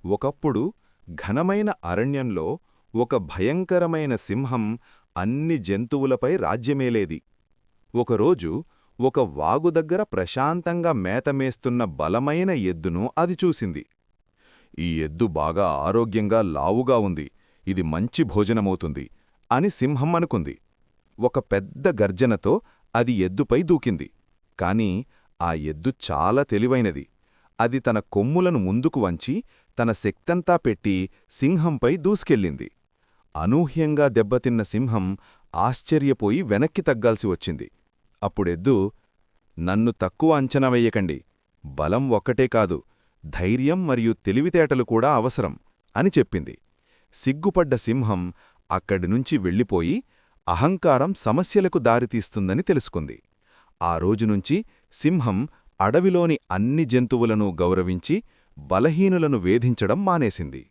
ఒకప్పుడు ఘనమైన అరణ్యంలో ఒక భయంకరమైన సింహం అన్ని జంతువులపై రాజ్యమేలేది. ఒకరోజు ఒక వాగు దగ్గర ప్రశాంతంగా మేతమేస్తున్న బలమైన ఎద్దును అది చూసింది. ఈ ఎద్దు బాగా ఆరోగ్యంగా లావుగా ఉంది, ఇది మంచి భోజనమవుతుంది అని సింహం అనుకుంది. ఒక పెద్ద గర్జనతో అది ఎద్దుపై దూకింది. కాని ఆ ఎద్దు చాలా తెలివైనది. అది తన కొమ్ములను ముందుకు వంచి తన శక్తంతా పెట్టి సింహంపై దూసుకెళ్ళింది. అనూహ్యంగా దెబ్బతిన్న సింహం ఆశ్చర్యపోయి వెనక్కి తగ్గాల్సి వచ్చింది. అప్పుడెద్దు, నన్ను తక్కువ అంచనా వెయ్యకండి, బలం ఒక్కటే కాదు, ధైర్యం మరియు తెలివితేటలు కూడా అవసరం అని చెప్పింది. సిగ్గుపడ్డ సింహం అక్కడినుంచి వెళ్ళిపోయి అహంకారం సమస్యలకు దారితీస్తుందని తెలుసుకుంది. ఆ రోజునుంచి సింహం అడవిలోని అన్ని జంతువులను గౌరవించి బలహీనులను వేధించడం మానేసింది.